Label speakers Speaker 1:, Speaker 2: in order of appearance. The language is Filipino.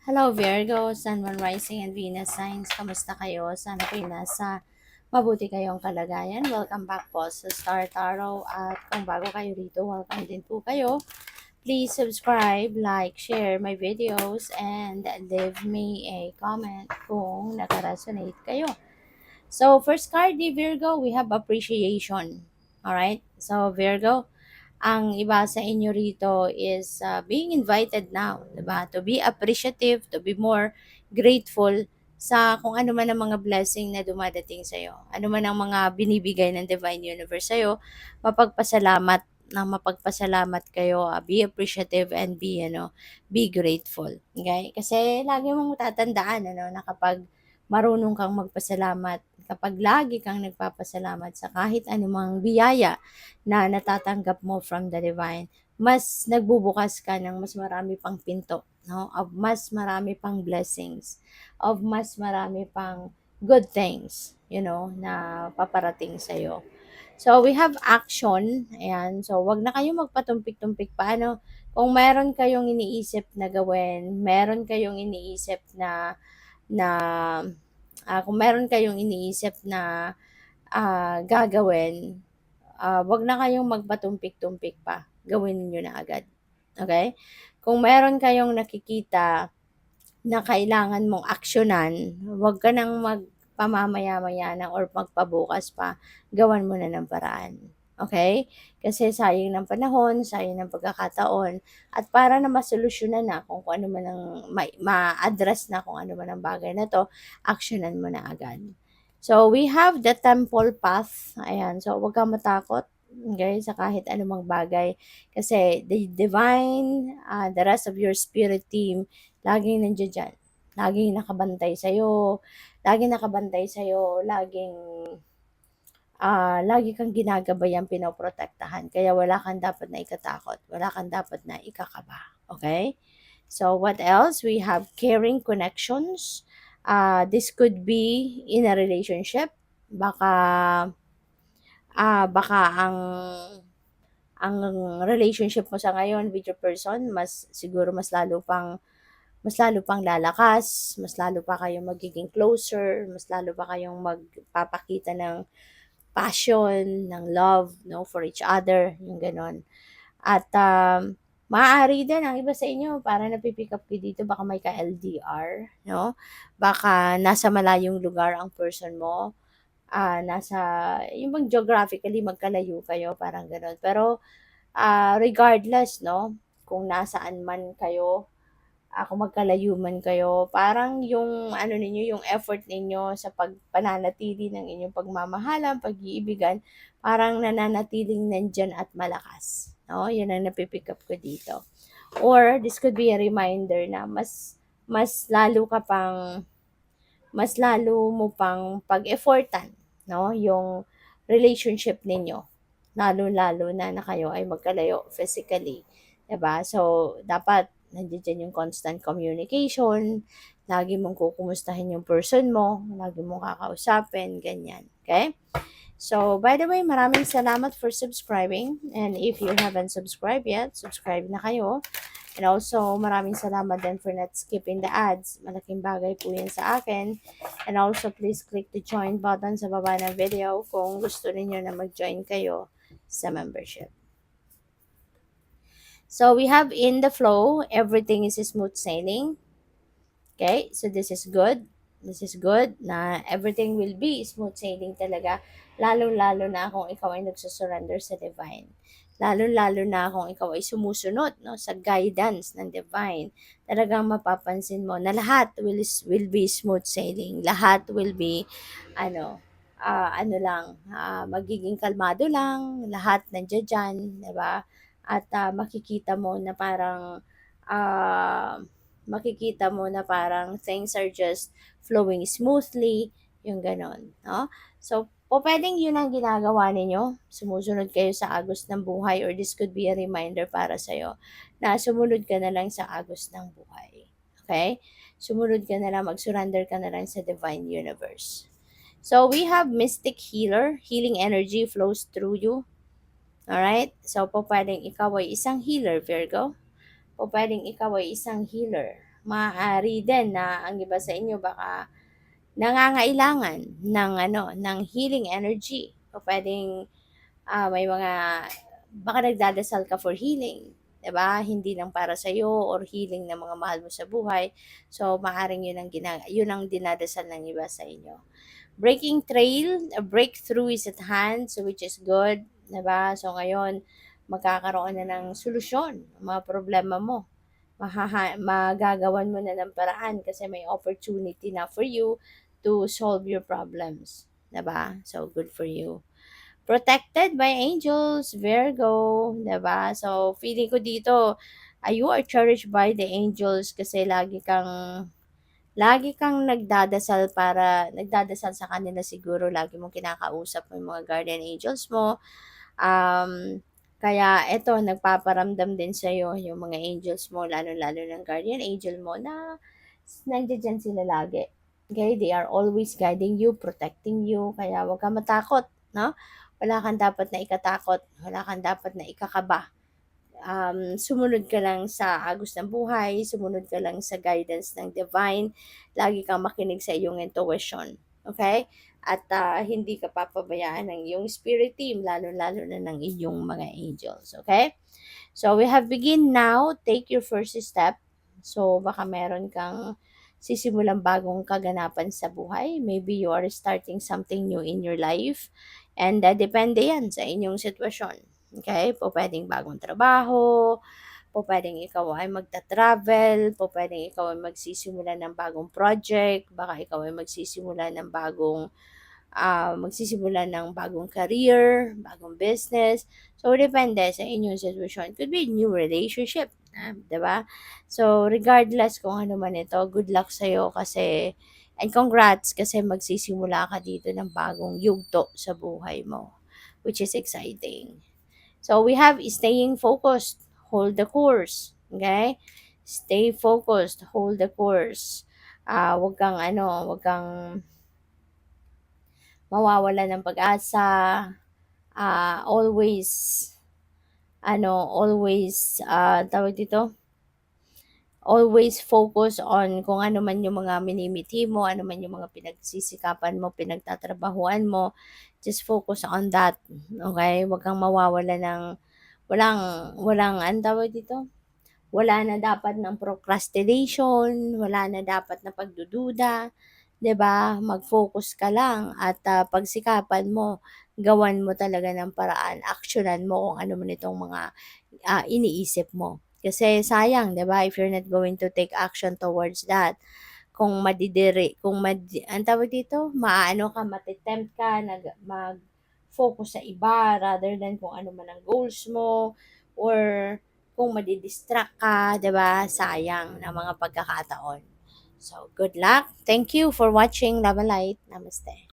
Speaker 1: Hello Virgo, Sun, Moon, Rising, and Venus signs. Kamusta kayo? Sana po'y nasa mabuti kayong kalagayan. Welcome back po sa Star Tarot. At kung bago kayo rito, welcome din po kayo. Please subscribe, like, share my videos, and leave me a comment kung nakaresonate kayo. So, first card ni Virgo, we have appreciation. Alright? So, Virgo, ang iba sa inyo rito is being invited now, 'di ba? To be appreciative, to be more grateful sa kung ano man ang mga blessing na dumadating sa iyo. Ano man ang mga binibigay ng Divine Universe sa iyo, mapagpasalamat kayo, be appreciative and be grateful. Okay? Kasi lagi mong tatandaan na kapag marunong kang magpasalamat, kapag lagi kang nagpapasalamat sa kahit anumang biyaya na natatanggap mo from the divine, mas nagbubukas ka ng mas marami pang pinto, no? Of mas marami pang blessings, of mas marami pang good things, na paparating sa iyo. So, we have action. Ayan. So, wag na kayong magpatumpik-tumpik pa. Ano? Kung meron kayong iniisip na gawin, meron kayong iniisip na kung meron kayong iniisip na gagawin, wag na kayong magpatumpik-tumpik pa. Gawin niyo na agad. Okay? Kung meron kayong nakikita na kailangan mong aksyonan, wag ka nang magpamamaya-maya na or magpabukas pa. Gawan mo na ng paraan. Okay? Kasi sayang ng panahon, sayang ng pagkakataon, at para na masolusyonan na kung ano man ang ma-address na kung ano man ang bagay na to, aksyonan mo na agad. So, we have the temple path. Ayan. So, huwag kang matakot. Okay, sa kahit anumang bagay. Kasi the divine, the rest of your spirit team, laging nandiyan dyan. Laging nakabantay sa'yo. Laging nakabantay sa'yo. Lagi kang ginagabayan, pinoprotektahan. Kaya wala kang dapat na ikatakot. Wala kang dapat na ikakaba. Okay? So, what else? We have caring connections. This could be in a relationship. Baka ang relationship mo sa ngayon with your person, siguro mas lalo pang lalakas, mas lalo pa kayong magiging closer, mas lalo pa kayong magpapakita ng passion, ng love, no, for each other, yung ganon. At maaari din ang iba sa inyo, para napipick up kayo dito, baka may ka-LDR, no? Baka nasa malayong lugar ang person mo, yung bang geographically magkalayo kayo, parang gano'n. Pero regardless, no, kung nasaan man kayo, kung magkalayo man kayo, parang yung ano ninyo, yung effort ninyo sa pagpananatili ng inyong pagmamahalan, pag-iibigan, parang nananatiling nandyan at malakas. No? Yan ang napipick up ko dito. Or this could be a reminder na mas lalo ka pang mas lalo mo pang pag-effortan, no, yung relationship ninyo. Lalo-lalo na kayo ay magkalayo physically. 'Di ba? So, dapat nandiyan yung constant communication, lagi mong kukumustahin yung person mo, lagi mong kakausapin, ganyan. Okay? So, by the way, maraming salamat for subscribing. And if you haven't subscribed yet, subscribe na kayo. And also, maraming salamat din for not skipping the ads. Malaking bagay po yan sa akin. And also, please click the join button sa baba ng video kung gusto niyo na mag-join kayo sa membership. So, we have in the flow, everything is smooth sailing. Okay, so this is good. This is good na everything will be smooth sailing talaga. Lalo-lalo na kung ikaw ay nagsusurrender sa divine. Lalo-lalo na kung ikaw ay sumusunod, no, sa guidance ng divine. Talagang mapapansin mo na lahat will be smooth sailing. Lahat will be magiging kalmado lang. Lahat nandiyan dyan, di ba? At ah, makikita mo na parang things are just flowing smoothly, yung ganon, no? So, pwedeng yun ang ginagawa ninyo, sumusunod kayo sa agos ng buhay, or this could be a reminder para sa'yo na sumunod ka na lang sa agos ng buhay. Okay? Sumunod ka na lang, mag-surrender ka na lang sa divine universe. So, we have mystic healer, healing energy flows through you. Alright? So, pwedeng ikaw ay isang healer, Virgo. O pwedeng ikaw ay isang healer. maaari din na ang iba sa inyo baka nangangailangan ng ng healing energy. O puwedeng, may mga baka nagdadasal ka for healing, 'di ba? Hindi lang para sa'yo or healing ng mga mahal mo sa buhay. So, maaaring 'yun ang dinadasal ng iba sa inyo. Breaking trail, a breakthrough is at hand, so which is good, 'di ba? So, ngayon magkakaroon na ng solusyon ang mga problema mo. Magagawan mo na ng paraan kasi may opportunity na for you to solve your problems, 'di ba? So, good for you. Protected by angels, Virgo, 'di ba? So, feeling ko dito, you are cherished by the angels kasi lagi kang nagdadasal sa kanila siguro, lagi mong kinakausap mo yung mga guardian angels mo. Kaya eto nagpaparamdam din sa'yo yung mga angels mo, lalo-lalo ng guardian angel mo na nandiya-diyan sila lagi. Okay, they are always guiding you, protecting you, kaya huwag kang matakot, 'no? Wala kang dapat na ikatakot, wala kang dapat na ikakaba. Sumunod ka lang sa agos ng buhay, sumunod ka lang sa guidance ng divine, lagi kang makinig sa iyong intuition, okay? At hindi ka papabayaan ng iyong spirit team, lalo-lalo na ng iyong mga angels, okay? So we have begin now, take your first step. So baka meron kang sisimulang bagong kaganapan sa buhay. Maybe you are starting something new in your life. And depende yan sa inyong sitwasyon. Okay? Po pwedeng bagong trabaho, po pwedeng ikaw ay magta-travel, po pwedeng ikaw ay magsisimula ng bagong project, baka ikaw ay magsisimula ng bagong career, bagong business. So, depende sa inyong situation. Could be new relationship, 'di ba? So, regardless kung ano man ito, good luck sa'yo kasi and congrats kasi magsisimula ka dito ng bagong yugto sa buhay mo, which is exciting. So, we have staying focused, hold the course, okay? Stay focused, hold the course. Wag kang mawawala ng pag-asa. Always, tawag dito, always focus on kung ano man yung mga minimithi mo, ano man yung mga pinagsisikapan mo, pinagtatrabahuan mo. Just focus on that. Okay? Huwag kang mawawala ng, walang, tawag dito? Wala na dapat ng procrastination, wala na dapat na pagdududa, 'di ba? Mag-focus ka lang at pagsikapan mo, gawan mo talaga ng paraan, aksiyunan mo kung ano man itong mga iniisip mo. Kasi sayang, 'di ba? If you're not going to take action towards that, kung ang tawag dito, matitempt ka, mag-focus sa iba rather than kung ano man ang goals mo, or kung madidistract ka, 'di ba? Sayang ng mga pagkakataon. So, good luck. Thank you for watching Love and Light. Namaste.